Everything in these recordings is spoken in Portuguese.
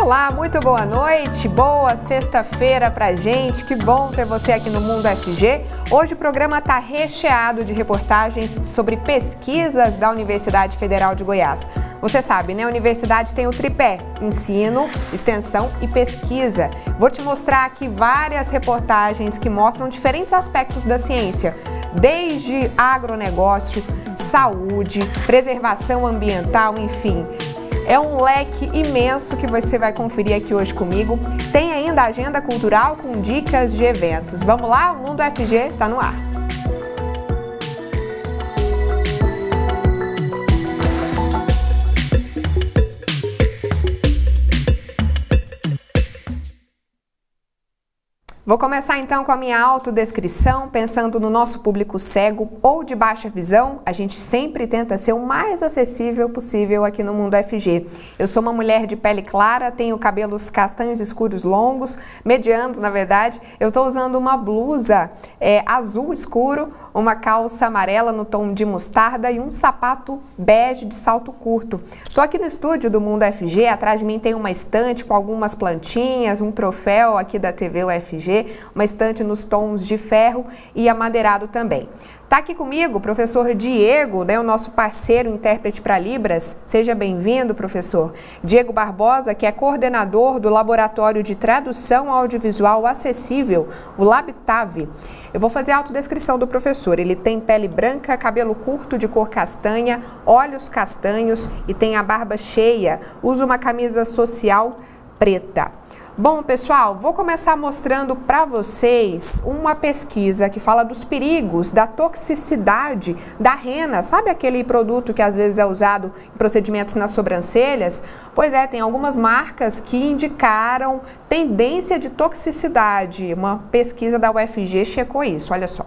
Olá, muito boa noite, boa sexta-feira pra gente, que bom ter você aqui no Mundo FG. Hoje o programa está recheado de reportagens sobre pesquisas da Universidade Federal de Goiás. Você sabe, né? A universidade tem o tripé: ensino, extensão e pesquisa. Vou te mostrar aqui várias reportagens que mostram diferentes aspectos da ciência, desde agronegócio, saúde, preservação ambiental, enfim. É um leque imenso que você vai conferir aqui hoje comigo. Tem ainda a agenda cultural com dicas de eventos. Vamos lá? O Mundo FG está no ar. Vou começar então com a minha autodescrição, pensando no nosso público cego ou de baixa visão. A gente sempre tenta ser o mais acessível possível aqui no Mundo FG. Eu sou uma mulher de pele clara, tenho cabelos castanhos escuros longos, medianos na verdade. Eu estou usando uma blusa azul escuro, uma calça amarela no tom de mostarda e um sapato bege de salto curto. Estou aqui no estúdio do Mundo FG, atrás de mim tem uma estante com algumas plantinhas, um troféu aqui da TV UFG, uma estante nos tons de ferro e amadeirado também. Tá aqui comigo o professor Diego, né, o nosso parceiro intérprete para Libras. Seja bem-vindo, professor. Diego Barbosa, que é coordenador do Laboratório de Tradução Audiovisual Acessível, o LabTAV. Eu vou fazer a autodescrição do professor. Ele tem pele branca, cabelo curto de cor castanha, olhos castanhos e tem a barba cheia. Usa uma camisa social preta. Bom, pessoal, vou começar mostrando para vocês uma pesquisa que fala dos perigos, da toxicidade da rena. Sabe aquele produto que às vezes é usado em procedimentos nas sobrancelhas? Pois é, tem algumas marcas que indicaram tendência de toxicidade. Uma pesquisa da UFG checou isso, olha só.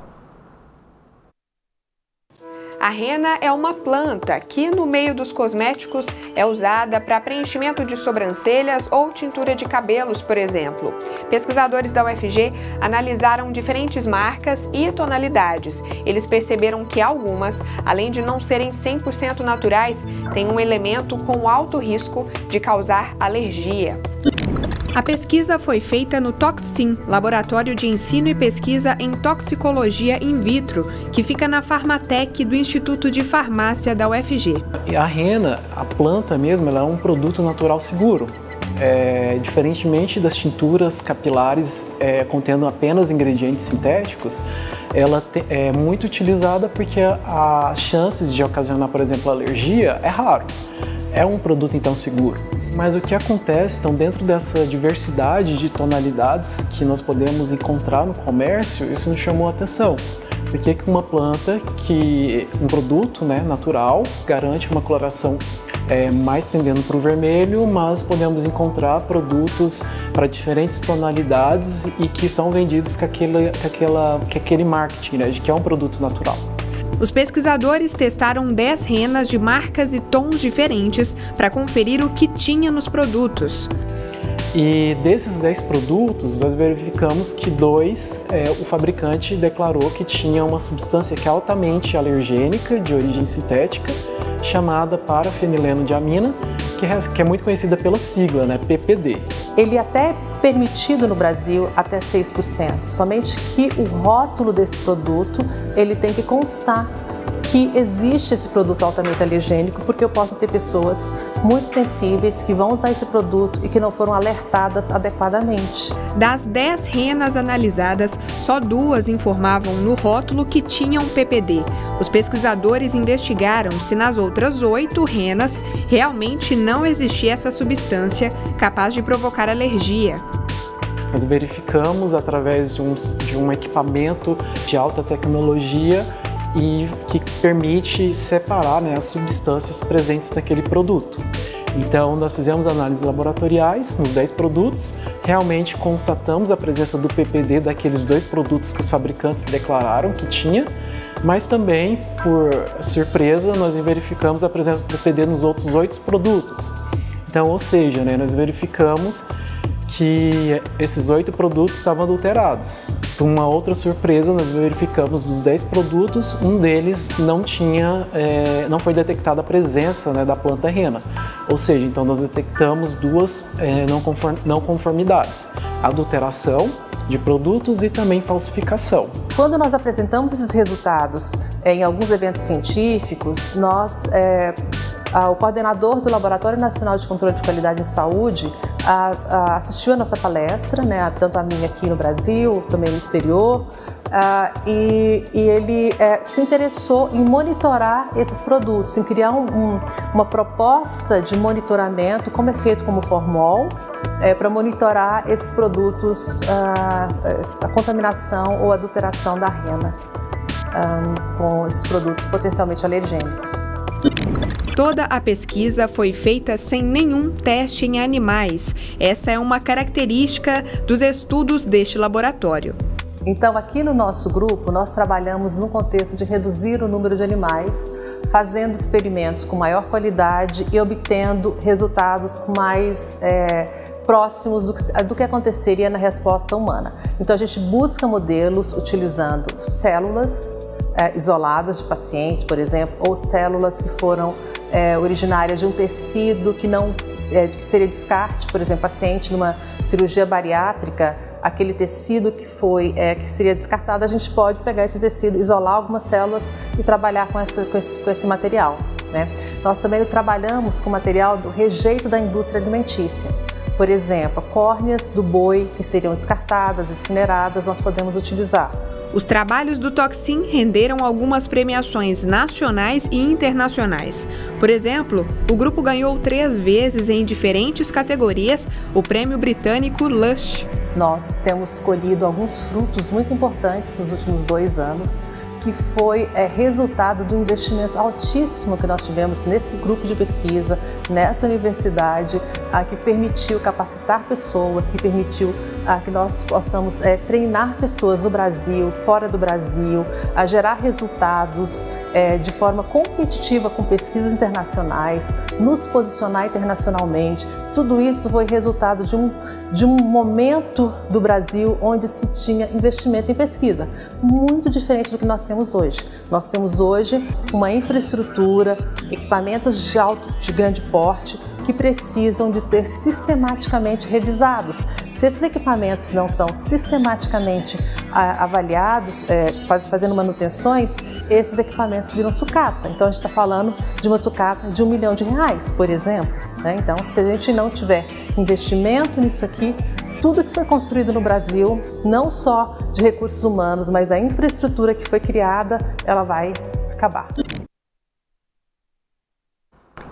A rena é uma planta que, no meio dos cosméticos, é usada para preenchimento de sobrancelhas ou tintura de cabelos, por exemplo. Pesquisadores da UFG analisaram diferentes marcas e tonalidades. Eles perceberam que algumas, além de não serem 100% naturais, têm um elemento com alto risco de causar alergia. A pesquisa foi feita no Toxin, Laboratório de Ensino e Pesquisa em Toxicologia in Vitro, que fica na Farmatec do Instituto de Farmácia da UFG. A rena, a planta mesmo, ela é um produto natural seguro. Diferentemente das tinturas capilares contendo apenas ingredientes sintéticos, ela é muito utilizada porque as chances de ocasionar, por exemplo, alergia é raro. É um produto então seguro. Mas o que acontece, então, dentro dessa diversidade de tonalidades que nós podemos encontrar no comércio, isso nos chamou a atenção. Por que uma planta, um produto, né, natural, garante uma coloração mais tendendo para o vermelho, mas podemos encontrar produtos para diferentes tonalidades e que são vendidos com aquele marketing, né, de que é um produto natural. Os pesquisadores testaram 10 renas de marcas e tons diferentes para conferir o que tinha nos produtos. E desses 10 produtos, nós verificamos que 2, o fabricante declarou que tinha uma substância que é altamente alergênica, de origem sintética, chamada parafenilenodiamina, que é muito conhecida pela sigla, né, PPD. Ele até é permitido no Brasil até 6%, somente que o rótulo desse produto ele tem que constar que existe esse produto altamente alergênico, porque eu posso ter pessoas muito sensíveis que vão usar esse produto e que não foram alertadas adequadamente. Das 10 renas analisadas, só 2 informavam no rótulo que tinham PPD. Os pesquisadores investigaram se nas outras 8 renas realmente não existia essa substância capaz de provocar alergia. Nós verificamos através de um equipamento de alta tecnologia e que permite separar, né, as substâncias presentes naquele produto. Então, nós fizemos análises laboratoriais nos 10 produtos, realmente constatamos a presença do PPD daqueles 2 produtos que os fabricantes declararam que tinha, mas também, por surpresa, nós verificamos a presença do PPD nos outros 8 produtos. Então, ou seja, né, nós verificamos que esses 8 produtos estavam adulterados. Uma outra surpresa, nós verificamos dos 10 produtos, um deles não foi detectada a presença, né, da planta rena. Ou seja, então nós detectamos 2 não conformidades: adulteração de produtos e também falsificação. Quando nós apresentamos esses resultados em alguns eventos científicos, o coordenador do Laboratório Nacional de Controle de Qualidade em Saúde assistiu a nossa palestra, né, tanto a minha aqui no Brasil, também no exterior, e ele se interessou em monitorar esses produtos, em criar uma proposta de monitoramento, como é feito como formol, para monitorar esses produtos, a contaminação ou adulteração da rena com esses produtos potencialmente alergênicos. Toda a pesquisa foi feita sem nenhum teste em animais. Essa é uma característica dos estudos deste laboratório. Então, aqui no nosso grupo, nós trabalhamos no contexto de reduzir o número de animais, fazendo experimentos com maior qualidade e obtendo resultados mais próximos do que aconteceria na resposta humana. Então, a gente busca modelos utilizando células isoladas de paciente, por exemplo, ou células que foram originárias de um tecido que seria descarte, por exemplo, paciente numa cirurgia bariátrica, aquele tecido que seria descartado, a gente pode pegar esse tecido, isolar algumas células e trabalhar com esse material, né? Nós também trabalhamos com material do rejeito da indústria alimentícia. Por exemplo, córneas do boi que seriam descartadas, incineradas, nós podemos utilizar. Os trabalhos do Toxin renderam algumas premiações nacionais e internacionais. Por exemplo, o grupo ganhou 3 vezes em diferentes categorias o prêmio britânico Lush. Nós temos colhido alguns frutos muito importantes nos últimos 2 anos, que foi resultado do investimento altíssimo que nós tivemos nesse grupo de pesquisa, nessa universidade, que permitiu capacitar pessoas, que permitiu que nós possamos treinar pessoas no Brasil, fora do Brasil, a gerar resultados de forma competitiva com pesquisas internacionais, nos posicionar internacionalmente. Tudo isso foi resultado de um momento do Brasil onde se tinha investimento em pesquisa, muito diferente do que nós temos hoje. Nós temos hoje uma infraestrutura, equipamentos de grande porte que precisam de ser sistematicamente revisados. Se esses equipamentos não são sistematicamente avaliados, fazendo manutenções, esses equipamentos viram sucata. Então a gente está falando de uma sucata de R$1 milhão, por exemplo, né? Então, se a gente não tiver investimento nisso aqui, tudo que foi construído no Brasil, não só de recursos humanos, mas da infraestrutura que foi criada, ela vai acabar.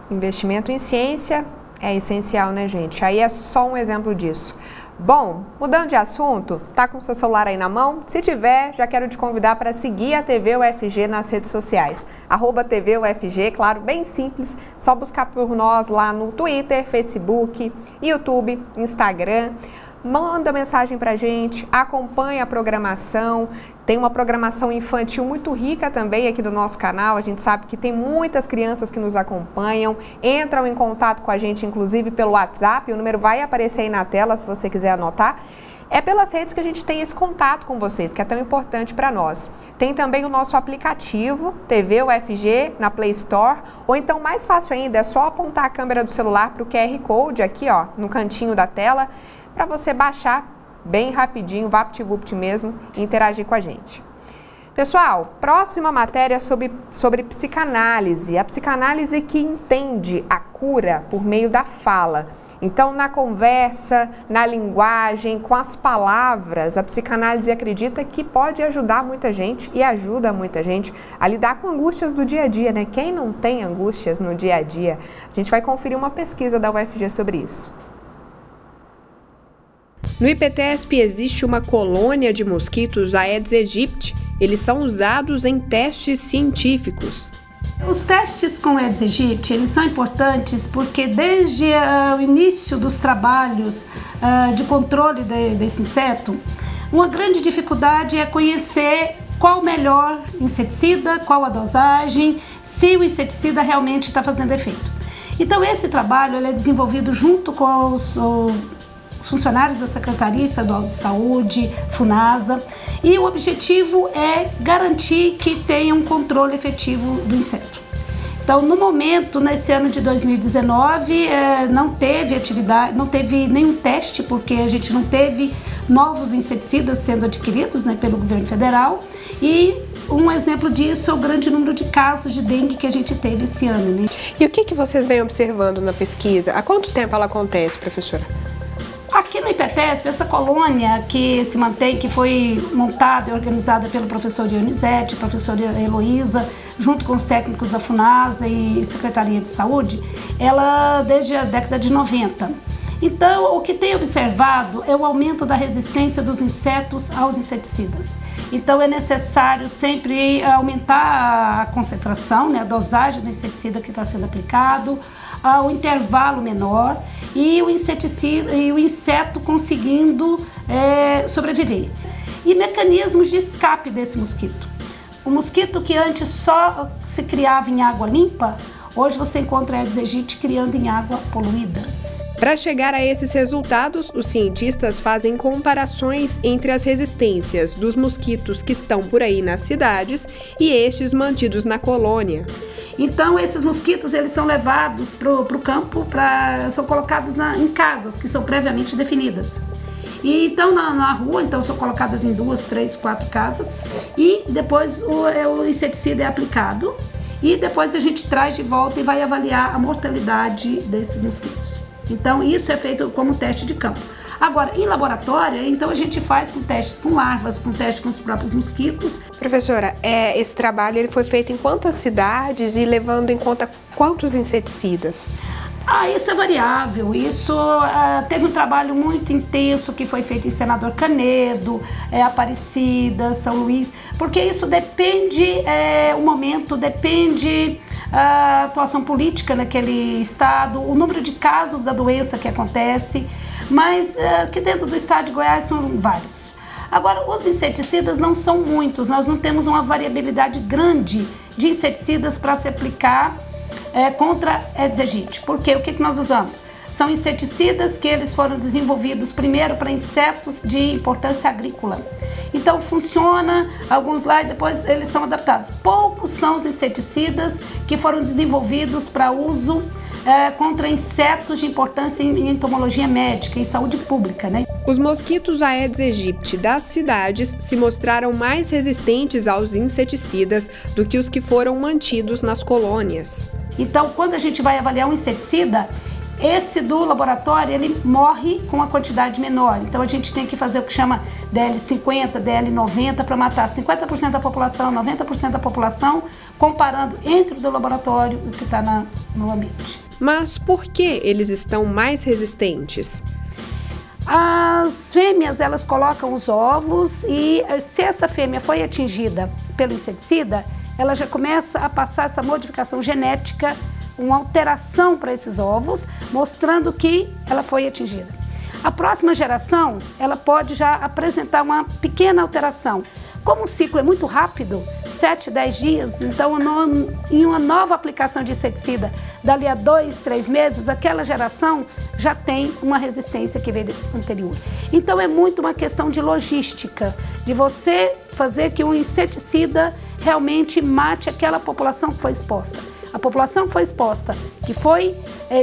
Investimento em ciência é essencial, né, gente? Aí é só um exemplo disso. Bom, mudando de assunto, tá com o seu celular aí na mão? Se tiver, já quero te convidar para seguir a TV UFG nas redes sociais. @TV UFG, claro, bem simples, só buscar por nós lá no Twitter, Facebook, YouTube, Instagram. Manda mensagem pra gente, acompanha a programação. Tem uma programação infantil muito rica também aqui do nosso canal. A gente sabe que tem muitas crianças que nos acompanham, entram em contato com a gente, inclusive pelo WhatsApp. O número vai aparecer aí na tela, se você quiser anotar. É pelas redes que a gente tem esse contato com vocês, que é tão importante para nós. Tem também o nosso aplicativo, TV UFG, na Play Store. Ou então, mais fácil ainda, é só apontar a câmera do celular para o QR Code aqui, ó, no cantinho da tela, para você baixar bem rapidinho, VaptVupt mesmo, e interagir com a gente. Pessoal, próxima matéria sobre psicanálise. A psicanálise que entende a cura por meio da fala. Então, na conversa, na linguagem, com as palavras, a psicanálise acredita que pode ajudar muita gente e ajuda muita gente a lidar com angústias do dia a dia, né? Quem não tem angústias no dia a dia? A gente vai conferir uma pesquisa da UFG sobre isso. No IPTESP existe uma colônia de mosquitos Aedes aegypti. Eles são usados em testes científicos. Os testes com Aedes aegypti, eles são importantes porque desde o início dos trabalhos de controle desse inseto, uma grande dificuldade é conhecer qual o melhor inseticida, qual a dosagem, se o inseticida realmente está fazendo efeito. Então esse trabalho ele é desenvolvido junto com os funcionários da Secretaria Estadual de Saúde, FUNASA, e o objetivo é garantir que tenha um controle efetivo do inseto. Então, no momento, nesse ano de 2019, não teve atividade, não teve nenhum teste, porque a gente não teve novos inseticidas sendo adquiridos, né, pelo governo federal, e um exemplo disso é o grande número de casos de dengue que a gente teve esse ano, né? E o que vocês vêm observando na pesquisa? Há quanto tempo ela acontece, professora? Aqui no IPETESP, essa colônia que se mantém, que foi montada e organizada pelo professor Dionizete, professora Heloísa, junto com os técnicos da FUNASA e Secretaria de Saúde, ela desde a década de 90. Então, o que tem observado é o aumento da resistência dos insetos aos inseticidas. Então, é necessário sempre aumentar a concentração, né, a dosagem do inseticida que está sendo aplicado, o intervalo menor e o inseto conseguindo sobreviver. E mecanismos de escape desse mosquito. O mosquito que antes só se criava em água limpa, hoje você encontra a Aedes aegypti criando em água poluída. Para chegar a esses resultados, os cientistas fazem comparações entre as resistências dos mosquitos que estão por aí nas cidades e estes mantidos na colônia. Então, esses mosquitos eles são levados para o campo, são colocados em casas que são previamente definidas. E então, na rua, então, são colocadas em 2, 3, 4 casas e depois o inseticida é aplicado e depois a gente traz de volta e vai avaliar a mortalidade desses mosquitos. Então, isso é feito como teste de campo. Agora, em laboratório, então a gente faz com testes com larvas, com testes com os próprios mosquitos. Professora, esse trabalho ele foi feito em quantas cidades e levando em conta quantos inseticidas? Isso é variável. Isso teve um trabalho muito intenso que foi feito em Senador Canedo, Aparecida, São Luís, porque isso depende, o momento depende a atuação política naquele estado, o número de casos da doença que acontece, mas aqui dentro do estado de Goiás são vários. Agora, os inseticidas não são muitos, nós não temos uma variabilidade grande de inseticidas para se aplicar contra Aedes aegypti. Porque o que nós usamos? São inseticidas que eles foram desenvolvidos primeiro para insetos de importância agrícola. Então funciona, alguns lá e depois eles são adaptados. Poucos são os inseticidas que foram desenvolvidos para uso contra insetos de importância em entomologia médica e saúde pública, né? Os mosquitos Aedes aegypti das cidades se mostraram mais resistentes aos inseticidas do que os que foram mantidos nas colônias. Então, quando a gente vai avaliar um inseticida, esse do laboratório, ele morre com uma quantidade menor. Então, a gente tem que fazer o que chama DL50, DL90 para matar 50% da população, 90% da população, comparando entre o do laboratório e o que está no ambiente. Mas por que eles estão mais resistentes? As fêmeas, elas colocam os ovos e se essa fêmea foi atingida pelo inseticida, ela já começa a passar essa modificação genética, uma alteração para esses ovos, mostrando que ela foi atingida. A próxima geração, ela pode já apresentar uma pequena alteração. Como o ciclo é muito rápido, 7, 10 dias, então em uma nova aplicação de inseticida, dali a 2, 3 meses, aquela geração já tem uma resistência que veio anterior. Então é muito uma questão de logística, de você fazer que um inseticida realmente mate aquela população que foi exposta. A população que foi exposta, que foi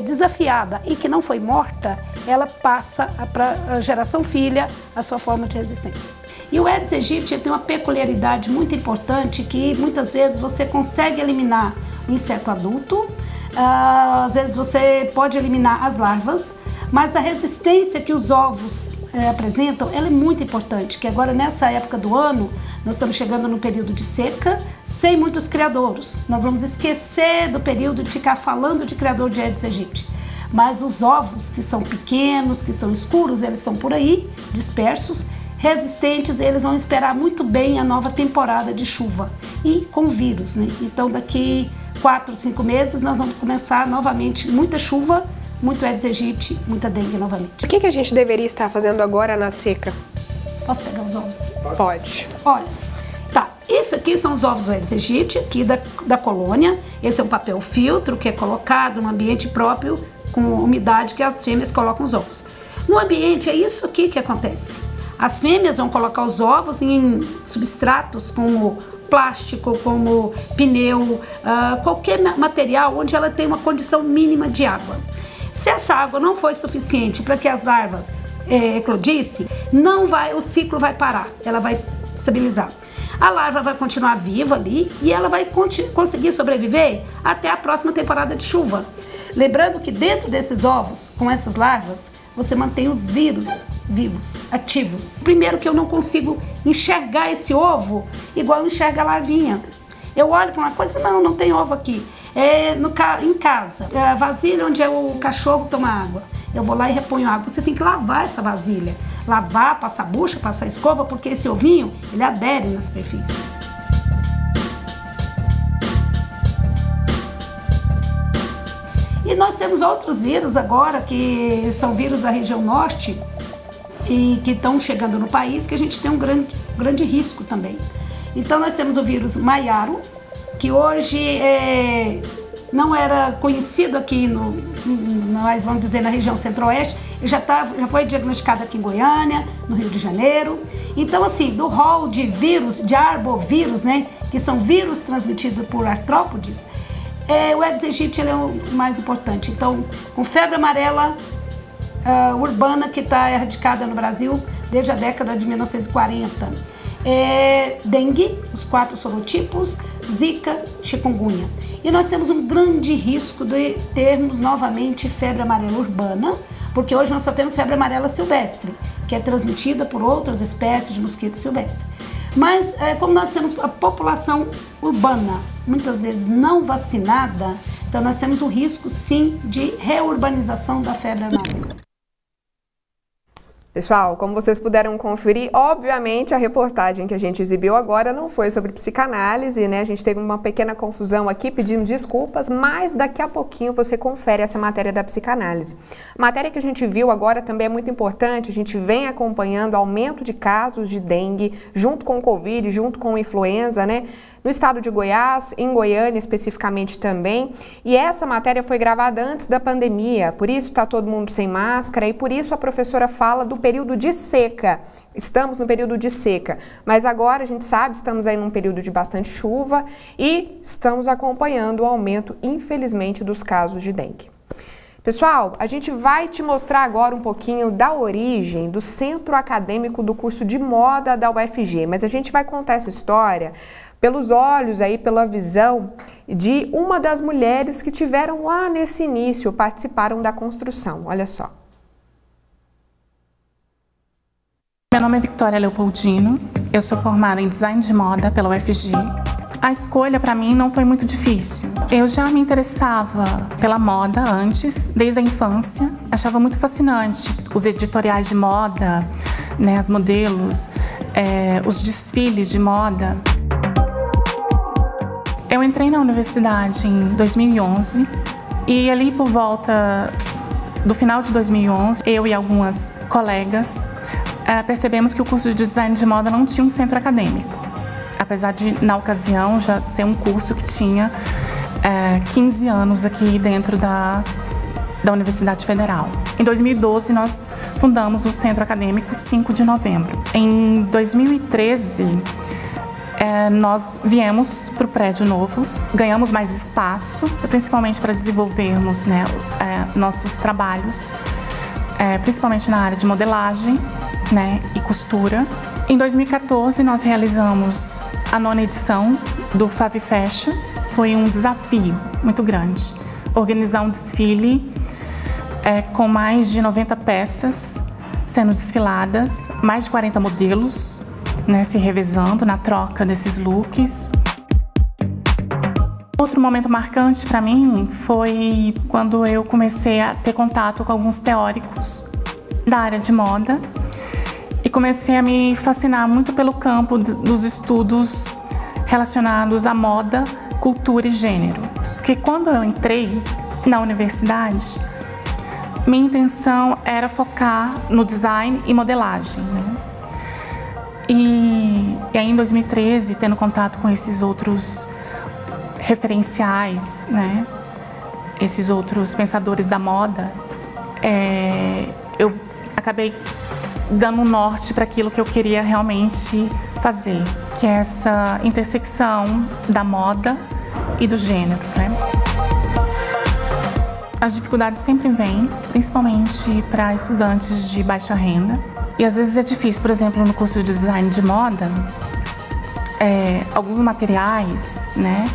desafiada e que não foi morta, ela passa para a geração filha a sua forma de resistência. E o Aedes aegypti tem uma peculiaridade muito importante que muitas vezes você consegue eliminar o inseto adulto, às vezes você pode eliminar as larvas, mas a resistência que os ovos apresentam, ela é muito importante, que agora nessa época do ano, nós estamos chegando no período de seca, sem muitos criadouros. Nós vamos esquecer do período de ficar falando de criador de Aedes aegypti. Mas os ovos, que são pequenos, que são escuros, eles estão por aí, dispersos, resistentes, eles vão esperar muito bem a nova temporada de chuva. E com vírus, né? Então daqui 4, 5 meses nós vamos começar novamente muita chuva, muito Aedes aegypti, muita dengue novamente. O que a gente deveria estar fazendo agora na seca? Posso pegar os ovos? Pode. Olha, tá, esse aqui são os ovos do Aedes aegypti, aqui da colônia. Esse é um papel filtro que é colocado no ambiente próprio, com umidade que as fêmeas colocam os ovos. No ambiente é isso aqui que acontece. As fêmeas vão colocar os ovos em substratos como plástico, como pneu, qualquer material onde ela tem uma condição mínima de água. Se essa água não foi suficiente para que as larvas eclodissem, o ciclo vai parar, ela vai estabilizar. A larva vai continuar viva ali e ela vai conseguir sobreviver até a próxima temporada de chuva. Lembrando que dentro desses ovos, com essas larvas, você mantém os vírus vivos, ativos. Primeiro que eu não consigo enxergar esse ovo igual eu enxergo a larvinha. Eu olho para uma coisa, não tem ovo aqui. Em casa, a vasilha onde o cachorro toma água. Eu vou lá e reponho água. Você tem que lavar essa vasilha. Lavar, passar bucha, passar escova, porque esse ovinho, ele adere na superfície. E nós temos outros vírus agora, que são vírus da região norte e que estão chegando no país, que a gente tem um grande risco também. Então nós temos o vírus Maiaro, que hoje não era conhecido aqui nós vamos dizer na região centro-oeste, já foi diagnosticado aqui em Goiânia, no Rio de Janeiro. Então assim, do rol de vírus, de arbovírus, né, que são vírus transmitidos por artrópodes, o Aedes aegypti é o mais importante. Então, com febre amarela urbana, que está erradicada no Brasil desde a década de 1940. Dengue, os 4 sorotipos, zika, chikungunya. E nós temos um grande risco de termos novamente febre amarela urbana, porque hoje nós só temos febre amarela silvestre, que é transmitida por outras espécies de mosquito silvestre. Mas como nós temos a população urbana muitas vezes não vacinada, então nós temos o risco sim de reurbanização da febre amarela. Pessoal, como vocês puderam conferir, obviamente a reportagem que a gente exibiu agora não foi sobre psicanálise, né? A gente teve uma pequena confusão aqui, pedimos desculpas, mas daqui a pouquinho você confere essa matéria da psicanálise. A matéria que a gente viu agora também é muito importante, a gente vem acompanhando o aumento de casos de dengue, junto com o Covid, junto com a influenza, né? No estado de Goiás, em Goiânia especificamente também, e essa matéria foi gravada antes da pandemia, por isso está todo mundo sem máscara e por isso a professora fala do período de seca. Estamos no período de seca, mas agora a gente sabe, estamos aí num período de bastante chuva e estamos acompanhando o aumento, infelizmente, dos casos de dengue. Pessoal, a gente vai te mostrar agora um pouquinho da origem do Centro Acadêmico do curso de moda da UFG, mas a gente vai contar essa história pelos olhos aí, pela visão de uma das mulheres que tiveram lá nesse início, participaram da construção. Olha só. Meu nome é Victoria Leopoldino, eu sou formada em Design de Moda pela UFG. A escolha para mim não foi muito difícil. Eu já me interessava pela moda antes, desde a infância. Achava muito fascinante os editoriais de moda, né, as modelos, os desfiles de moda. Eu entrei na universidade em 2011 e ali por volta do final de 2011, eu e algumas colegas percebemos que o curso de design de moda não tinha um centro acadêmico. Apesar de, na ocasião, já ser um curso que tinha 15 anos aqui dentro da Universidade Federal. Em 2012, nós fundamos o Centro Acadêmico 5 de novembro. Em 2013, nós viemos para o prédio novo, ganhamos mais espaço, principalmente para desenvolvermos, né, nossos trabalhos, principalmente na área de modelagem, né, e costura. Em 2014, nós realizamos a 9ª edição do Favi Fashion. Foi um desafio muito grande, organizar um desfile com mais de 90 peças sendo desfiladas, mais de 40 modelos, né, se revezando na troca desses looks. Outro momento marcante para mim foi quando eu comecei a ter contato com alguns teóricos da área de moda e comecei a me fascinar muito pelo campo dos estudos relacionados à moda, cultura e gênero. Porque quando eu entrei na universidade, minha intenção era focar no design e modelagem, né? E aí em 2013, tendo contato com esses outros referenciais, né, esses outros pensadores da moda, eu acabei dando um norte para aquilo que eu queria realmente fazer, que é essa intersecção da moda e do gênero, né? As dificuldades sempre vêm, principalmente para estudantes de baixa renda. E às vezes é difícil, por exemplo, no curso de design de moda, alguns materiais, né,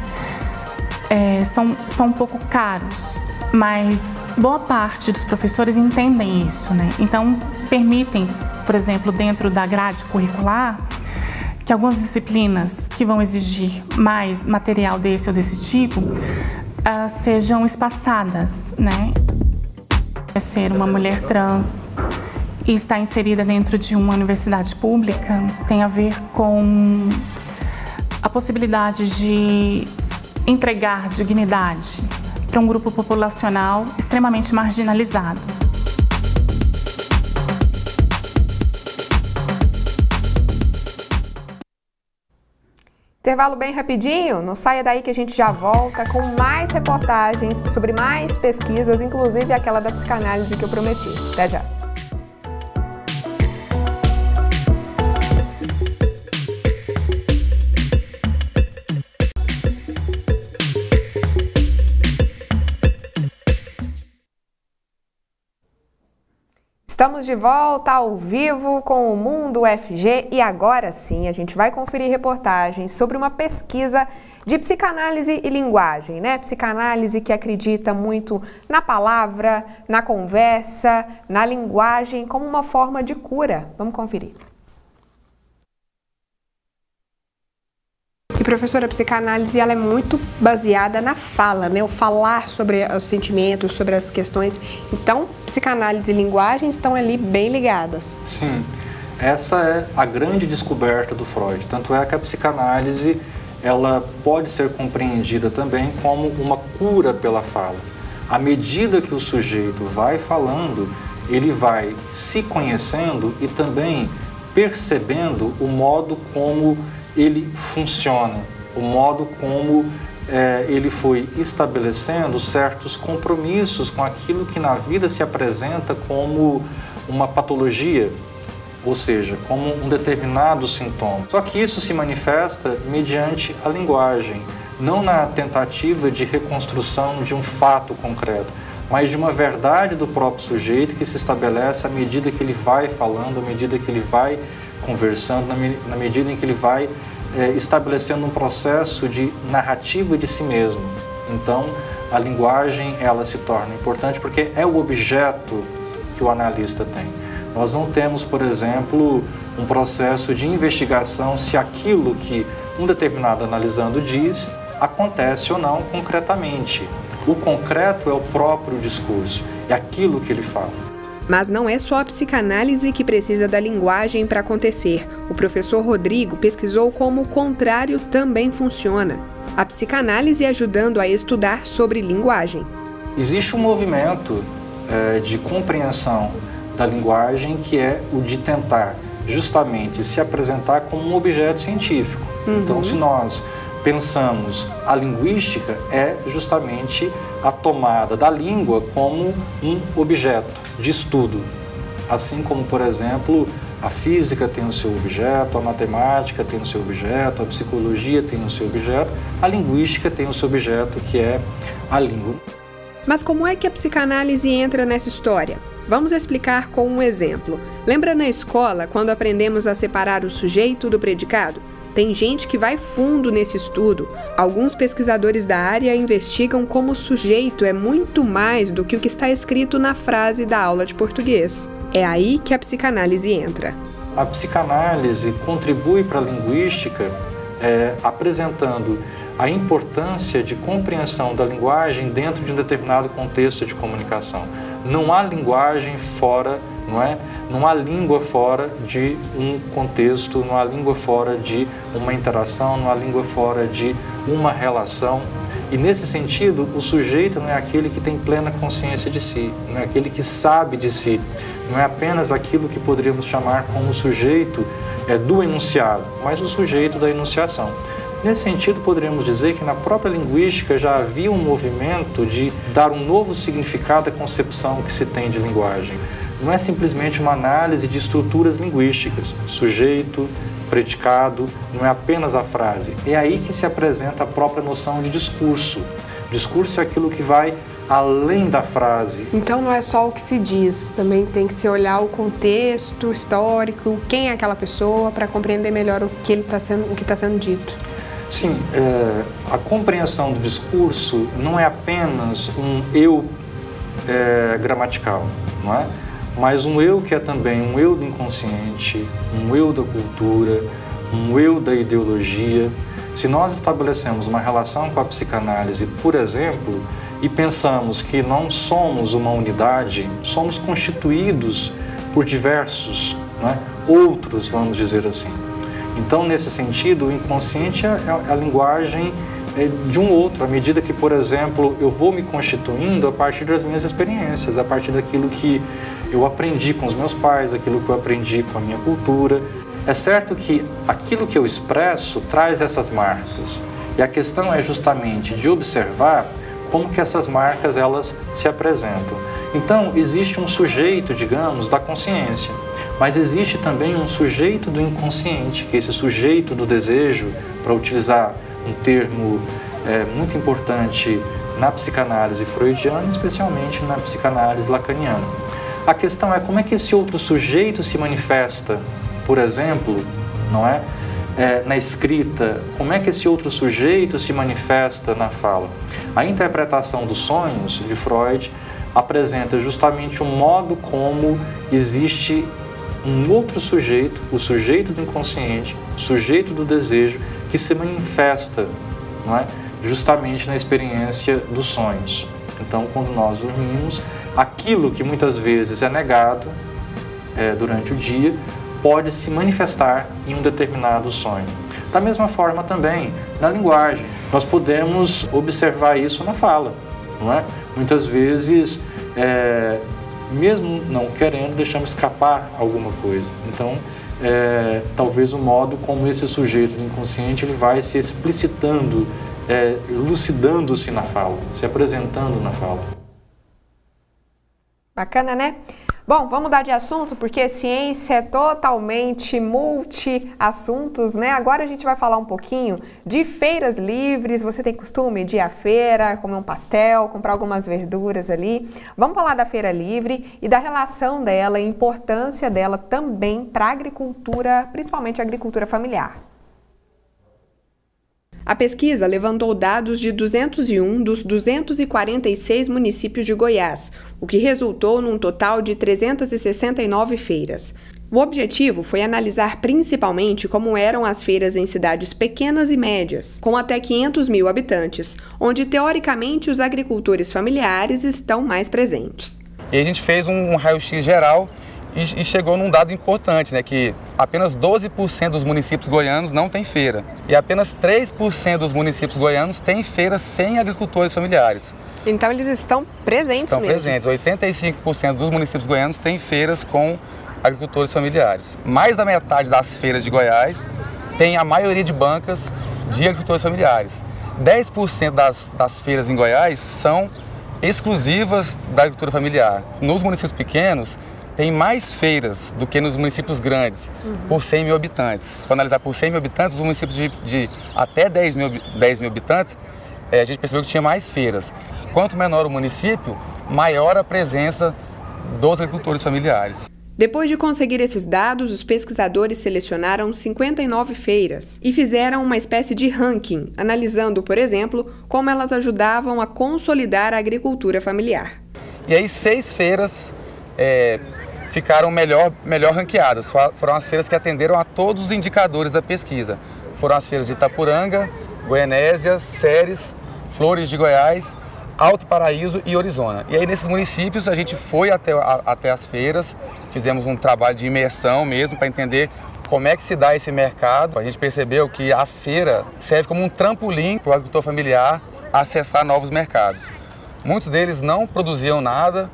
são um pouco caros, mas boa parte dos professores entendem isso, né? Então permitem, por exemplo, dentro da grade curricular, que algumas disciplinas que vão exigir mais material desse ou desse tipo sejam espaçadas, né? Ser uma mulher trans e estar inserida dentro de uma universidade pública tem a ver com a possibilidade de entregar dignidade para um grupo populacional extremamente marginalizado. Intervalo bem rapidinho, não saia daí que a gente já volta com mais reportagens sobre mais pesquisas, inclusive aquela da psicanálise que eu prometi. Até já! Estamos de volta ao vivo com o Mundo UFG e agora sim a gente vai conferir reportagens sobre uma pesquisa de psicanálise e linguagem, né? Psicanálise que acredita muito na palavra, na conversa, na linguagem como uma forma de cura. Vamos conferir. E professora, a psicanálise ela é muito baseada na fala, né? O falar sobre os sentimentos, sobre as questões. Então, psicanálise e linguagem estão ali bem ligadas. Sim, essa é a grande descoberta do Freud. Tanto é que a psicanálise ela pode ser compreendida também como uma cura pela fala. À medida que o sujeito vai falando, ele vai se conhecendo e também percebendo o modo como ele funciona, o modo como ele foi estabelecendo certos compromissos com aquilo que na vida se apresenta como uma patologia, ou seja, como um determinado sintoma. Só que isso se manifesta mediante a linguagem, não na tentativa de reconstrução de um fato concreto, mas de uma verdade do próprio sujeito que se estabelece à medida que ele vai falando, à medida que ele vai conversando, na medida em que ele vai estabelecendo um processo de narrativa de si mesmo. Então, a linguagem ela se torna importante porque é o objeto que o analista tem. Nós não temos, por exemplo, um processo de investigação se aquilo que um determinado analisando diz acontece ou não concretamente. O concreto é o próprio discurso, é aquilo que ele fala. Mas não é só a psicanálise que precisa da linguagem para acontecer. O professor Rodrigo pesquisou como o contrário também funciona. A psicanálise ajudando a estudar sobre linguagem. Existe um movimento de compreensão da linguagem que é o de tentar justamente se apresentar como um objeto científico. Então, se nós pensamos a linguística, é justamente a tomada da língua como um objeto de estudo. Assim como, por exemplo, a física tem o seu objeto, a matemática tem o seu objeto, a psicologia tem o seu objeto, a linguística tem o seu objeto, que é a língua. Mas como é que a psicanálise entra nessa história? Vamos explicar com um exemplo. Lembra na escola, quando aprendemos a separar o sujeito do predicado? Tem gente que vai fundo nesse estudo. Alguns pesquisadores da área investigam como o sujeito é muito mais do que o que está escrito na frase da aula de português. É aí que a psicanálise entra. A psicanálise contribui para a linguística apresentando a importância de compreensão da linguagem dentro de um determinado contexto de comunicação. Não há linguagem fora, não há língua fora de um contexto, não há língua fora de uma interação, não há língua fora de uma relação. E nesse sentido, o sujeito não é aquele que tem plena consciência de si, não é aquele que sabe de si, não é apenas aquilo que poderíamos chamar como sujeito do enunciado, mas o sujeito da enunciação. Nesse sentido, poderíamos dizer que na própria linguística já havia um movimento de dar um novo significado à concepção que se tem de linguagem. não é simplesmente uma análise de estruturas linguísticas, sujeito, predicado, não é apenas a frase. É aí que se apresenta a própria noção de discurso. Discurso é aquilo que vai além da frase. Então não é só o que se diz, também tem que se olhar o contexto histórico, quem é aquela pessoa, para compreender melhor o que está sendo dito. Sim, a compreensão do discurso não é apenas um eu gramatical, não é? Mas um eu que é também um eu do inconsciente, um eu da cultura, um eu da ideologia. Se nós estabelecemos uma relação com a psicanálise, por exemplo, e pensamos que não somos uma unidade, somos constituídos por diversos, né, outros, vamos dizer assim. Então, nesse sentido, o inconsciente é a linguagem de um outro, à medida que, por exemplo, eu vou me constituindo a partir das minhas experiências, a partir daquilo que eu aprendi com os meus pais, aquilo que eu aprendi com a minha cultura. É certo que aquilo que eu expresso traz essas marcas, e a questão é justamente de observar como que essas marcas elas se apresentam. Então, existe um sujeito, digamos, da consciência, mas existe também um sujeito do inconsciente, que é esse sujeito do desejo, para utilizar um termo muito importante na psicanálise freudiana, especialmente na psicanálise lacaniana. A questão é como é que esse outro sujeito se manifesta, por exemplo, não é? Na escrita, como é que esse outro sujeito se manifesta na fala. A interpretação dos sonhos de Freud apresenta justamente o modo como existe um outro sujeito, o sujeito do inconsciente, o sujeito do desejo, que se manifesta, não é? Justamente na experiência dos sonhos. Então, quando nós dormimos, aquilo que muitas vezes é negado durante o dia, pode se manifestar em um determinado sonho. Da mesma forma também na linguagem, nós podemos observar isso na fala, não é? Muitas vezes, mesmo não querendo, deixamos escapar alguma coisa. Então, talvez o modo como esse sujeito do inconsciente ele vai se explicitando, elucidando-se na fala, se apresentando na fala. Bacana, né? Bom, vamos mudar de assunto, porque ciência é totalmente multi-assuntos, né? Agora a gente vai falar um pouquinho de feiras livres. Você tem costume de ir à feira, comer um pastel, comprar algumas verduras ali? Vamos falar da feira livre e da relação dela e importância dela também para a agricultura, principalmente a agricultura familiar. A pesquisa levantou dados de 201 dos 246 municípios de Goiás, o que resultou num total de 369 feiras. O objetivo foi analisar principalmente como eram as feiras em cidades pequenas e médias, com até 500 mil habitantes, onde teoricamente os agricultores familiares estão mais presentes. E a gente fez um raio-x geral e chegou num dado importante, né, que apenas 12% dos municípios goianos não tem feira e apenas 3% dos municípios goianos têm feiras sem agricultores familiares. Então eles estão presentes mesmo? Estão presentes. 85% dos municípios goianos têm feiras com agricultores familiares. Mais da metade das feiras de Goiás tem a maioria de bancas de agricultores familiares. 10% das feiras em Goiás são exclusivas da agricultura familiar. Nos municípios pequenos, tem mais feiras do que nos municípios grandes, por 100 mil habitantes. Se for analisar por 100 mil habitantes, os municípios de até 10 mil habitantes, a gente percebeu que tinha mais feiras. Quanto menor o município, maior a presença dos agricultores familiares. Depois de conseguir esses dados, os pesquisadores selecionaram 59 feiras e fizeram uma espécie de ranking, analisando, por exemplo, como elas ajudavam a consolidar a agricultura familiar. E aí 6 feiras ficaram melhor ranqueadas, foram as feiras que atenderam a todos os indicadores da pesquisa. Foram as feiras de Itapuranga, Goianésia, Ceres, Flores de Goiás, Alto Paraíso e Orizona. E aí nesses municípios a gente foi até as feiras, fizemos um trabalho de imersão mesmo para entender como é que se dá esse mercado. A gente percebeu que a feira serve como um trampolim para o agricultor familiar acessar novos mercados. Muitos deles não produziam nada,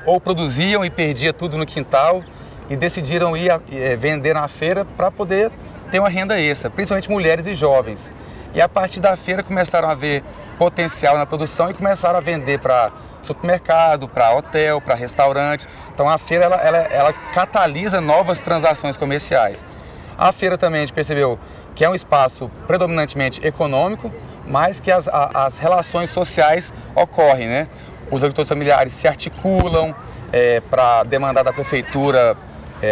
ou produziam e perdia tudo no quintal e decidiram ir vender na feira para poder ter uma renda extra, principalmente mulheres e jovens. E a partir da feira começaram a ver potencial na produção e começaram a vender para supermercado, para hotel, para restaurante. Então a feira ela catalisa novas transações comerciais. A feira também a gente percebeu que é um espaço predominantemente econômico, mas que as relações sociais ocorrem, né? Os agricultores familiares se articulam para demandar da prefeitura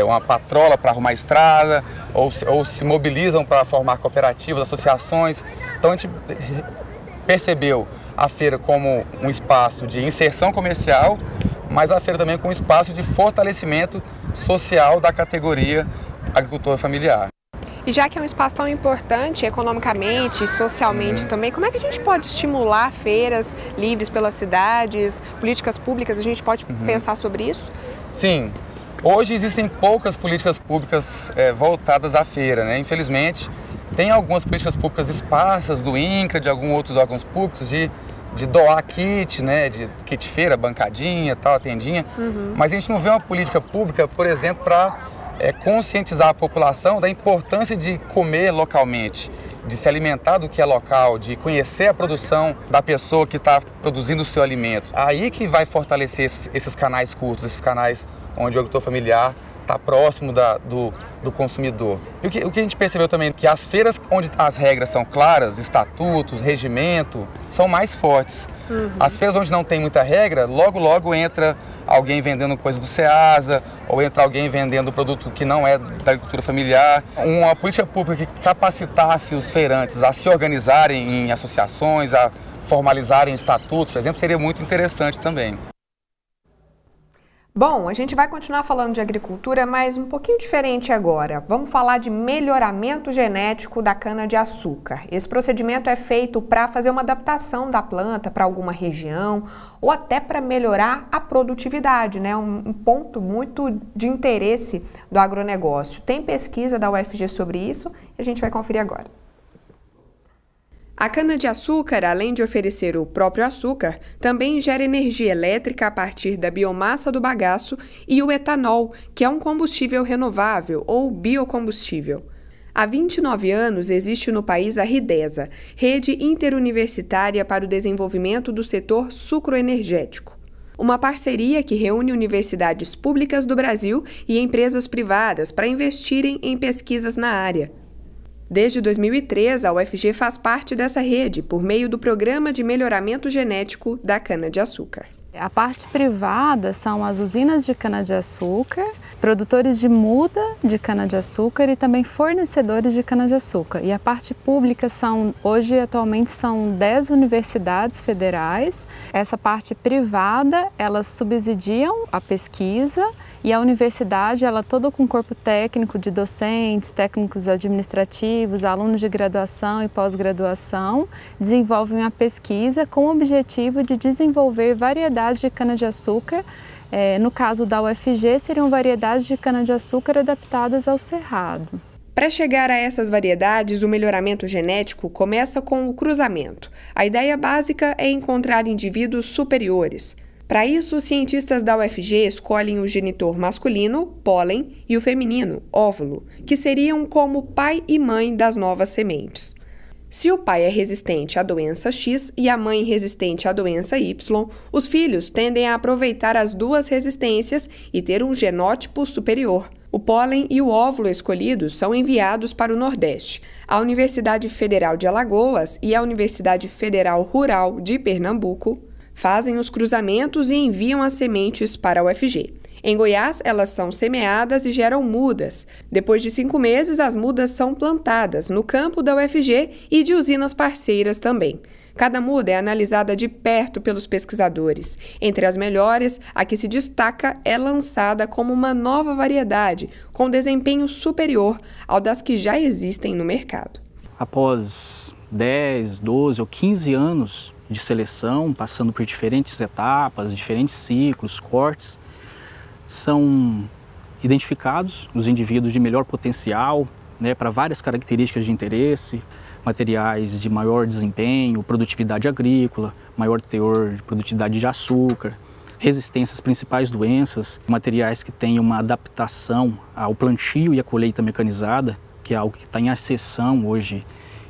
uma patrola para arrumar estrada, ou se mobilizam para formar cooperativas, associações. Então a gente percebeu a feira como um espaço de inserção comercial, mas a feira também como um espaço de fortalecimento social da categoria agricultor familiar. E já que é um espaço tão importante economicamente, socialmente também, como é que a gente pode estimular feiras livres pelas cidades, políticas públicas, a gente pode pensar sobre isso? Sim, hoje existem poucas políticas públicas voltadas à feira, né? Infelizmente, tem algumas políticas públicas esparsas do INCRA, de alguns outros órgãos públicos, de doar kit, né? De kit feira, bancadinha, tal, tendinha, mas a gente não vê uma política pública, por exemplo, para conscientizar a população da importância de comer localmente, de se alimentar do que é local, de conhecer a produção da pessoa que está produzindo o seu alimento. Aí que vai fortalecer esses canais curtos, esses canais onde o agricultor familiar está próximo do consumidor. E o que a gente percebeu também é que as feiras onde as regras são claras, estatutos, regimento, são mais fortes. As feiras onde não tem muita regra, logo entra alguém vendendo coisa do Ceasa, ou entra alguém vendendo produto que não é da agricultura familiar. Uma política pública que capacitasse os feirantes a se organizarem em associações, a formalizarem estatutos, por exemplo, seria muito interessante também. Bom, a gente vai continuar falando de agricultura, mas um pouquinho diferente agora. Vamos falar de melhoramento genético da cana-de-açúcar. Esse procedimento é feito para fazer uma adaptação da planta para alguma região ou até para melhorar a produtividade, né? Um ponto muito de interesse do agronegócio. Tem pesquisa da UFG sobre isso e a gente vai conferir agora. A cana-de-açúcar, além de oferecer o próprio açúcar, também gera energia elétrica a partir da biomassa do bagaço e o etanol, que é um combustível renovável ou biocombustível. Há 29 anos existe no país a RIDESA, Rede Interuniversitária para o Desenvolvimento do Setor Sucroenergético. Uma parceria que reúne universidades públicas do Brasil e empresas privadas para investirem em pesquisas na área. Desde 2003, a UFG faz parte dessa rede por meio do Programa de Melhoramento Genético da Cana-de-Açúcar. A parte privada são as usinas de cana-de-açúcar, produtores de muda de cana-de-açúcar e também fornecedores de cana-de-açúcar. E a parte pública atualmente são 10 universidades federais. Essa parte privada, elas subsidiam a pesquisa e a universidade, ela toda com corpo técnico de docentes, técnicos administrativos, alunos de graduação e pós-graduação, desenvolvem a pesquisa com o objetivo de desenvolver variedades de cana-de-açúcar. No caso da UFG, seriam variedades de cana-de-açúcar adaptadas ao cerrado. Para chegar a essas variedades, o melhoramento genético começa com o cruzamento. A ideia básica é encontrar indivíduos superiores. Para isso, os cientistas da UFG escolhem o genitor masculino, pólen, e o feminino, óvulo, que seriam como pai e mãe das novas sementes. Se o pai é resistente à doença X e a mãe resistente à doença Y, os filhos tendem a aproveitar as duas resistências e ter um genótipo superior. O pólen e o óvulo escolhidos são enviados para o Nordeste. A Universidade Federal de Alagoas e a Universidade Federal Rural de Pernambuco fazem os cruzamentos e enviam as sementes para a UFG. Em Goiás, elas são semeadas e geram mudas. Depois de 5 meses, as mudas são plantadas no campo da UFG e de usinas parceiras também. Cada muda é analisada de perto pelos pesquisadores. Entre as melhores, a que se destaca é lançada como uma nova variedade, com desempenho superior ao das que já existem no mercado. Após 10, 12 ou 15 anos de seleção, passando por diferentes etapas, diferentes ciclos, cortes, são identificados os indivíduos de melhor potencial, né, para várias características de interesse, materiais de maior desempenho, produtividade agrícola, maior teor de produtividade de açúcar, resistência às principais doenças, materiais que têm uma adaptação ao plantio e à colheita mecanizada, que é algo que está em ascensão hoje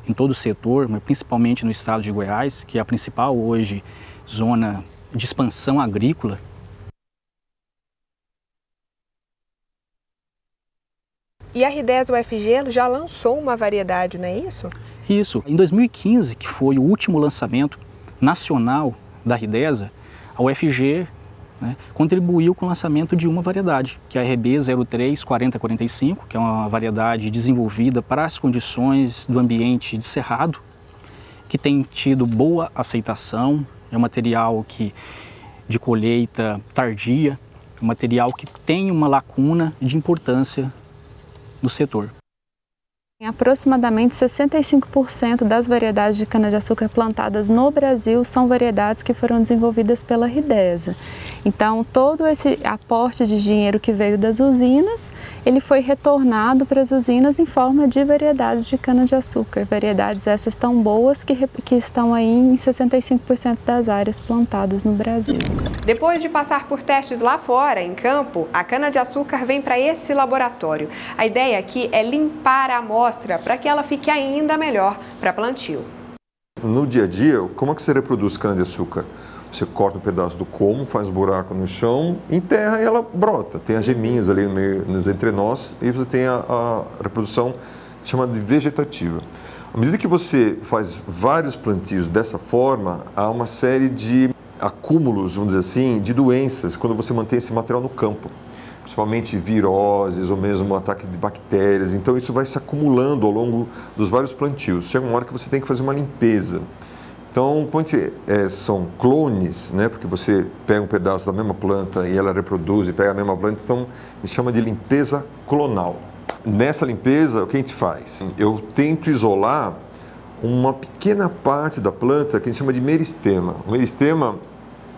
em todo o setor, mas principalmente no estado de Goiás, que é a principal hoje zona de expansão agrícola. E a RIDESA UFG já lançou uma variedade, não é isso? Isso. Em 2015, que foi o último lançamento nacional da RIDESA, a UFG, né, contribuiu com o lançamento de uma variedade, que é a RB 034045, que é uma variedade desenvolvida para as condições do ambiente de cerrado, que tem tido boa aceitação. É um material de colheita tardia, um material que tem uma lacuna de importância no setor. Aproximadamente 65% das variedades de cana-de-açúcar plantadas no Brasil são variedades que foram desenvolvidas pela RIDESA. Então, todo esse aporte de dinheiro que veio das usinas, ele foi retornado para as usinas em forma de variedades de cana-de-açúcar. Variedades essas tão boas que estão aí em 65% das áreas plantadas no Brasil. Depois de passar por testes lá fora, em campo, a cana-de-açúcar vem para esse laboratório. A ideia aqui é limpar a amostra para que ela fique ainda melhor para plantio. No dia a dia, como é que você reproduz cana-de-açúcar? Você corta um pedaço do colmo, faz um buraco no chão, enterra e ela brota. Tem as geminhas ali no meio, nos entrenós, e você tem a reprodução chamada de vegetativa. À medida que você faz vários plantios dessa forma, há uma série de acúmulos, vamos dizer assim, de doenças quando você mantém esse material no campo. Principalmente viroses ou mesmo ataque de bactérias. Então isso vai se acumulando ao longo dos vários plantios. Chega uma hora que você tem que fazer uma limpeza. Então, quando são clones, né, porque você pega um pedaço da mesma planta e ela reproduz e pega a mesma planta, então a gente chama de limpeza clonal. Nessa limpeza, o que a gente faz? Eu tento isolar uma pequena parte da planta que a gente chama de meristema. O meristema,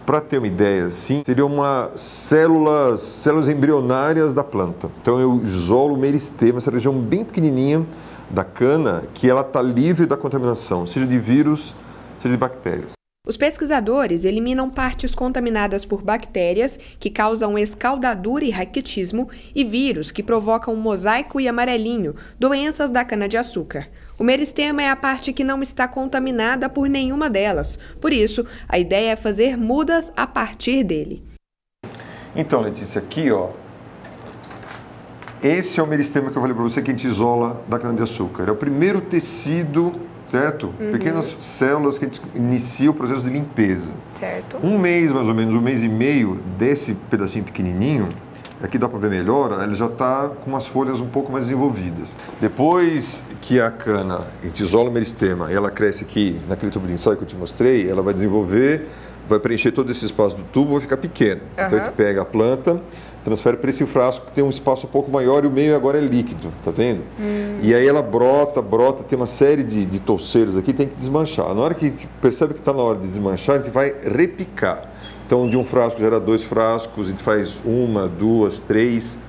para ter uma ideia, assim, seriam células embrionárias da planta. Então eu isolo o meristema, essa região bem pequenininha da cana, que ela está livre da contaminação, seja de vírus, seja de bactérias. Os pesquisadores eliminam partes contaminadas por bactérias que causam escaldadura e raquitismo e vírus que provocam mosaico e amarelinho, doenças da cana-de-açúcar. O meristema é a parte que não está contaminada por nenhuma delas. Por isso, a ideia é fazer mudas a partir dele. Então, Letícia, aqui, ó, esse é o meristema que eu falei para você que a gente isola da cana-de-açúcar. É o primeiro tecido, certo? Pequenas células que a gente inicia o processo de limpeza. Certo. Um mês, mais ou menos, um mês e meio desse pedacinho pequenininho, aqui dá para ver melhor, ele já está com umas folhas um pouco mais desenvolvidas. Depois que a cana, a gente isola o meristema e ela cresce aqui naquele tubo de ensaio que eu te mostrei, ela vai desenvolver, vai preencher todo esse espaço do tubo, vai ficar pequeno. Então a gente pega a planta, transfere para esse frasco que tem um espaço um pouco maior e o meio agora é líquido, tá vendo? E aí ela brota, tem uma série de touceiros aqui, tem que desmanchar. Na hora que a gente percebe que está na hora de desmanchar, a gente vai repicar. Então de um frasco gera 2 frascos, a gente faz 1, 2, 3,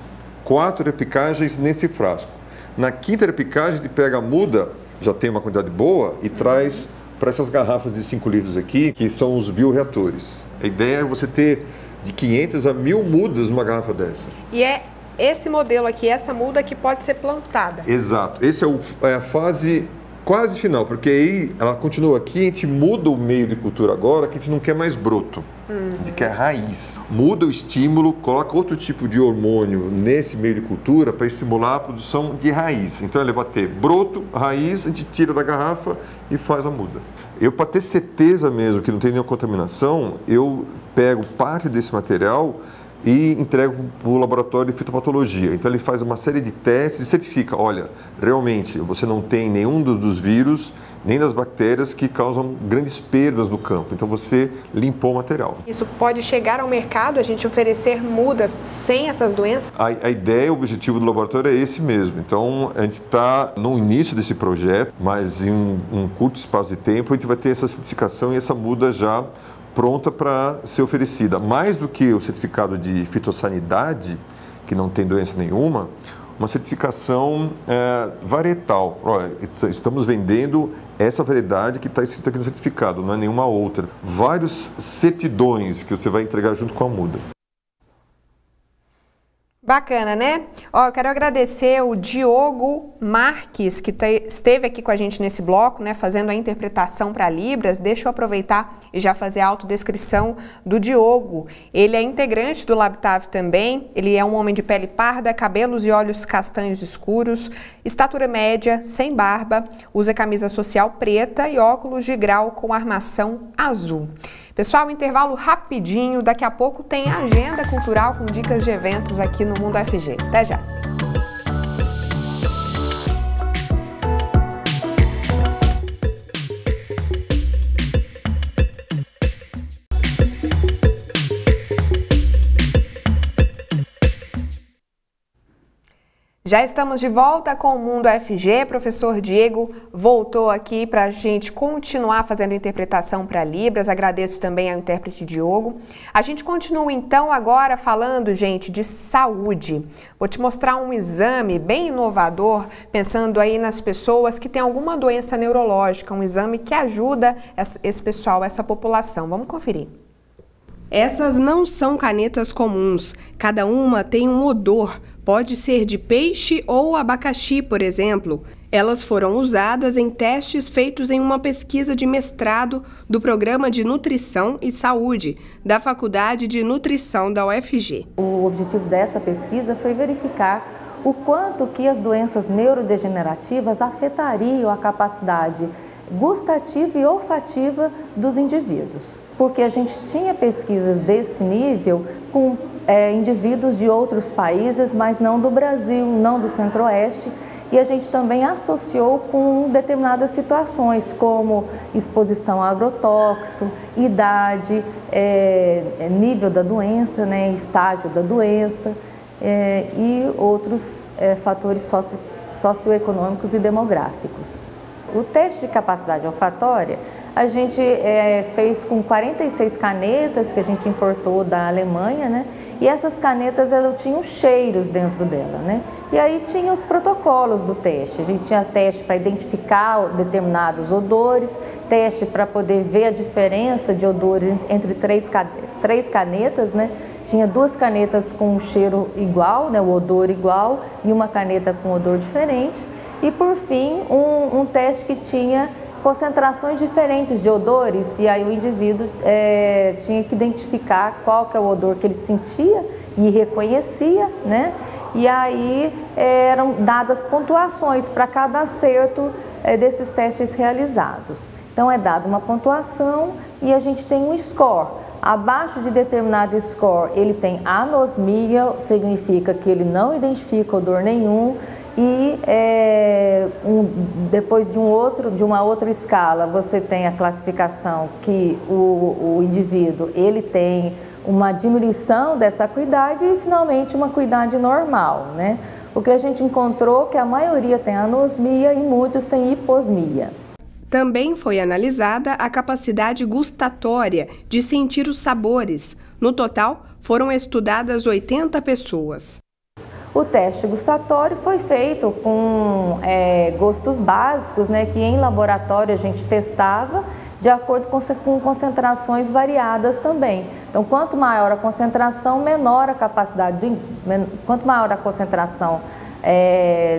4 repicagens nesse frasco. Na 5ª repicagem a gente pega a muda, já tem uma quantidade boa, e traz para essas garrafas de 5 litros aqui, que são os bioreatores. A ideia é você ter de 500 a 1000 mudas numa garrafa dessa. E é esse modelo aqui, essa muda que pode ser plantada. Exato. Esse é a fase quase final, porque aí ela continua aqui, a gente muda o meio de cultura agora, que a gente não quer mais broto, a gente quer raiz. Muda o estímulo, coloca outro tipo de hormônio nesse meio de cultura para estimular a produção de raiz. Então ele vai ter broto, raiz, a gente tira da garrafa e faz a muda. Eu, para ter certeza mesmo que não tem nenhuma contaminação, eu pego parte desse material e entrego para o laboratório de fitopatologia. Então ele faz uma série de testes e certifica, olha, realmente você não tem nenhum dos vírus, nem das bactérias que causam grandes perdas no campo. Então você limpou o material. Isso pode chegar ao mercado, a gente oferecer mudas sem essas doenças? A ideia, o objetivo do laboratório é esse mesmo. Então a gente está no início desse projeto, mas em um curto espaço de tempo a gente vai ter essa certificação e essa muda já pronta para ser oferecida. Mais do que o certificado de fitossanidade, que não tem doença nenhuma, uma certificação varietal. Olha, estamos vendendo essa variedade que está escrita aqui no certificado, não é nenhuma outra. Vários certidões que você vai entregar junto com a muda. Bacana, né? Eu quero agradecer o Diogo Marques, que esteve aqui com a gente nesse bloco, né, fazendo a interpretação para Libras. Deixa eu aproveitar e já fazer a autodescrição do Diogo. Ele é integrante do Labtav também, ele é um homem de pele parda, cabelos e olhos castanhos escuros, estatura média, sem barba, usa camisa social preta e óculos de grau com armação azul. Pessoal, intervalo rapidinho, daqui a pouco tem agenda cultural com dicas de eventos aqui no Mundo FG. Até já! Já estamos de volta com o Mundo FG. Professor Diego voltou aqui para a gente continuar fazendo interpretação para Libras. Agradeço também ao intérprete Diogo. A gente continua então agora falando, gente, de saúde. Vou te mostrar um exame bem inovador, pensando aí nas pessoas que têm alguma doença neurológica, um exame que ajuda esse pessoal, essa população. Vamos conferir. Essas não são canetas comuns, cada uma tem um odor. Pode ser de peixe ou abacaxi, por exemplo. Elas foram usadas em testes feitos em uma pesquisa de mestrado do Programa de Nutrição e Saúde da Faculdade de Nutrição da UFG. O objetivo dessa pesquisa foi verificar o quanto que as doenças neurodegenerativas afetariam a capacidade gustativa e olfativa dos indivíduos. Porque a gente tinha pesquisas desse nível com indivíduos de outros países, mas não do Brasil, não do Centro-Oeste, e a gente também associou com determinadas situações, como exposição a agrotóxico, idade, nível da doença, né, estágio da doença e outros fatores socioeconômicos e demográficos. O teste de capacidade olfatória a gente fez com 46 canetas que a gente importou da Alemanha, né? E essas canetas elas tinham cheiros dentro dela, né? E aí tinha os protocolos do teste. A gente tinha teste para identificar determinados odores, teste para poder ver a diferença de odores entre três canetas, né? Tinha 2 canetas com um cheiro igual, né? O odor igual, e uma caneta com odor diferente. E por fim, um teste que tinha concentrações diferentes de odores, e aí o indivíduo tinha que identificar qual que é o odor que ele sentia e reconhecia, né? E aí eram dadas pontuações para cada acerto desses testes realizados. Então é dada uma pontuação e a gente tem um score. Abaixo de determinado score ele tem anosmia, significa que ele não identifica odor nenhum. E depois de uma outra escala, você tem a classificação que o indivíduo ele tem uma diminuição dessa acuidade e finalmente uma acuidade normal, né? O que a gente encontrou é que a maioria tem anosmia e muitos têm hiposmia. Também foi analisada a capacidade gustatória de sentir os sabores. No total, foram estudadas 80 pessoas. O teste gustatório foi feito com gostos básicos, né, que em laboratório a gente testava de acordo com concentrações variadas também. Então, quanto maior a concentração, menor a capacidade, quanto maior a concentração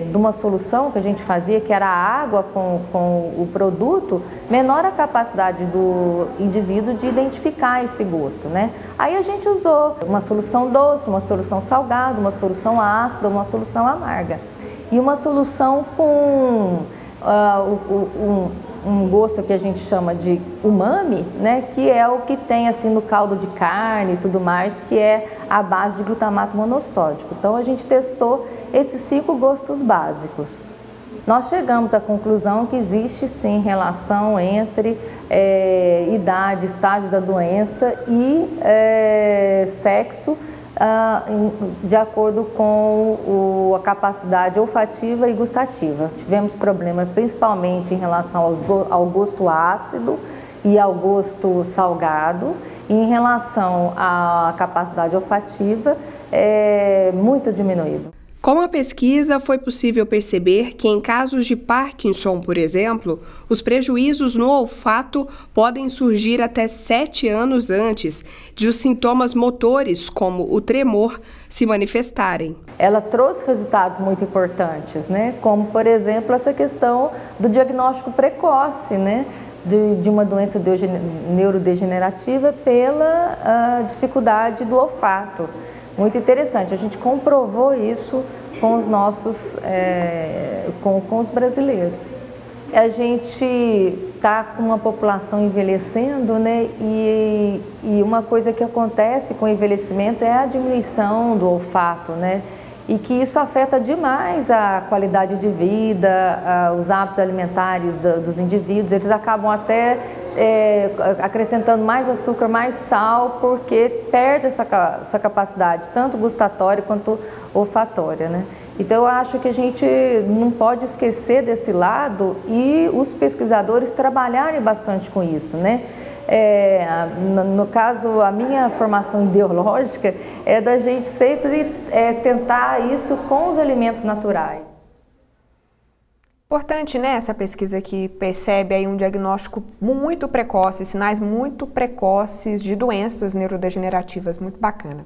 de uma solução que a gente fazia, que era a água com o produto, menor a capacidade do indivíduo de identificar esse gosto, né? Aí a gente usou uma solução doce, uma solução salgada, uma solução ácida, uma solução amarga. E uma solução com um gosto que a gente chama de umami, né? Que é o que tem assim no caldo de carne e tudo mais, que é a base de glutamato monossódico. Então a gente testou esses 5 gostos básicos. Nós chegamos à conclusão que existe sim relação entre idade, estágio da doença e sexo, de acordo com a capacidade olfativa e gustativa. Tivemos problema principalmente em relação ao gosto ácido e ao gosto salgado, e em relação à capacidade olfativa, muito diminuído. Com a pesquisa, foi possível perceber que em casos de Parkinson, por exemplo, os prejuízos no olfato podem surgir até 7 anos antes de os sintomas motores, como o tremor, se manifestarem. Ela trouxe resultados muito importantes, né? Como, por exemplo, essa questão do diagnóstico precoce, né? De uma doença neurodegenerativa pela dificuldade do olfato. Muito interessante, a gente comprovou isso com os nossos, com os brasileiros. A gente está com uma população envelhecendo, né? E uma coisa que acontece com o envelhecimento é a diminuição do olfato, né? E que isso afeta demais a qualidade de vida, os hábitos alimentares dos indivíduos. Eles acabam até acrescentando mais açúcar, mais sal, porque perde essa capacidade, tanto gustatória quanto olfatória, né? Então eu acho que a gente não pode esquecer desse lado e os pesquisadores trabalharem bastante com isso, né? No caso, a minha formação ideológica é da gente sempre tentar isso com os alimentos naturais. Importante, né, essa pesquisa que percebe aí um diagnóstico muito precoce, sinais muito precoces de doenças neurodegenerativas, muito bacana.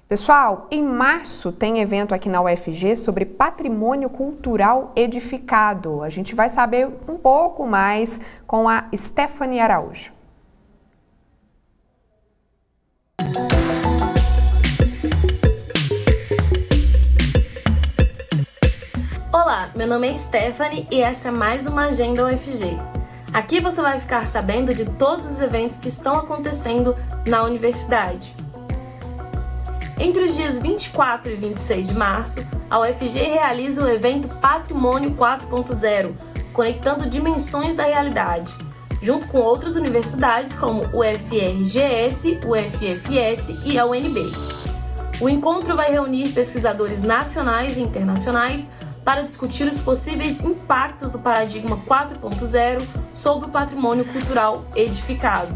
Pessoal, em março tem evento aqui na UFG sobre patrimônio cultural edificado. A gente vai saber um pouco mais com a Stephanie Araújo. Olá, meu nome é Stephanie e essa é mais uma Agenda UFG. Aqui você vai ficar sabendo de todos os eventos que estão acontecendo na universidade. Entre os dias 24 e 26 de março, a UFG realiza o evento Patrimônio 4.0, conectando dimensões da realidade, junto com outras universidades como o UFRGS, o UFFS e a UNB. O encontro vai reunir pesquisadores nacionais e internacionais para discutir os possíveis impactos do paradigma 4.0 sobre o patrimônio cultural edificado.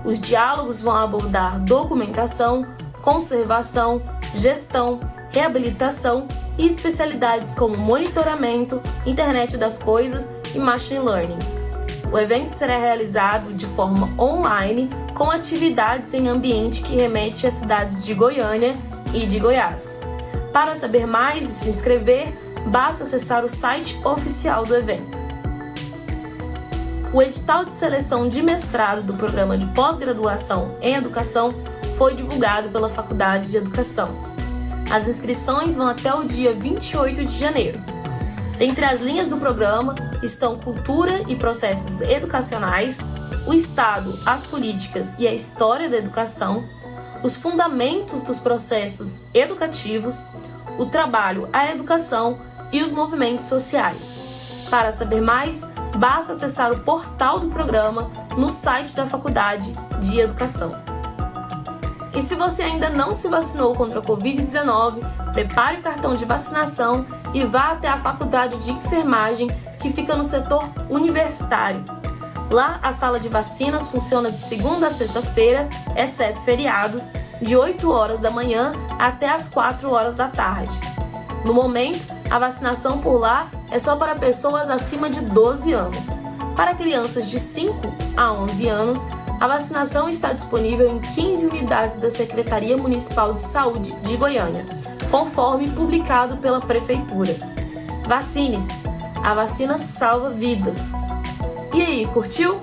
Os diálogos vão abordar documentação, conservação, gestão, reabilitação e especialidades como monitoramento, internet das coisas e machine learning. O evento será realizado de forma online, com atividades em ambiente que remete às cidades de Goiânia e de Goiás. Para saber mais e se inscrever, basta acessar o site oficial do evento. O edital de seleção de mestrado do programa de pós-graduação em educação foi divulgado pela Faculdade de Educação. As inscrições vão até o dia 28 de janeiro. Dentre as linhas do programa estão cultura e processos educacionais, o Estado, as políticas e a história da educação, os fundamentos dos processos educativos, o trabalho, a educação e os movimentos sociais. Para saber mais, basta acessar o portal do programa no site da Faculdade de Educação. E se você ainda não se vacinou contra a Covid-19, prepare o cartão de vacinação e vá até a Faculdade de Enfermagem, que fica no setor universitário. Lá, a sala de vacinas funciona de segunda a sexta-feira, exceto feriados, de 8 horas da manhã até as 4 horas da tarde. No momento, a vacinação por lá é só para pessoas acima de 12 anos. Para crianças de 5 a 11 anos, a vacinação está disponível em 15 unidades da Secretaria Municipal de Saúde de Goiânia, conforme publicado pela Prefeitura. Vacine-se! A vacina salva vidas! E aí, curtiu?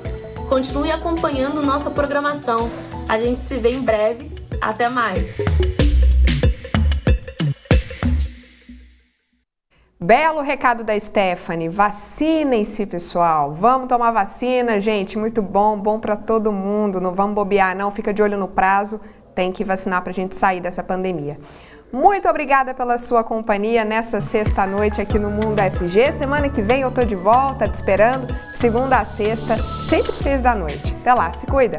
Continue acompanhando nossa programação. A gente se vê em breve. Até mais! Belo recado da Stephanie, vacinem-se, pessoal, vamos tomar vacina, gente, muito bom, bom para todo mundo, não vamos bobear não, fica de olho no prazo, tem que vacinar para a gente sair dessa pandemia. Muito obrigada pela sua companhia nessa sexta-noite aqui no Mundo UFG, semana que vem eu tô de volta, te esperando, segunda a sexta, sempre 6 da noite. Até lá, se cuida!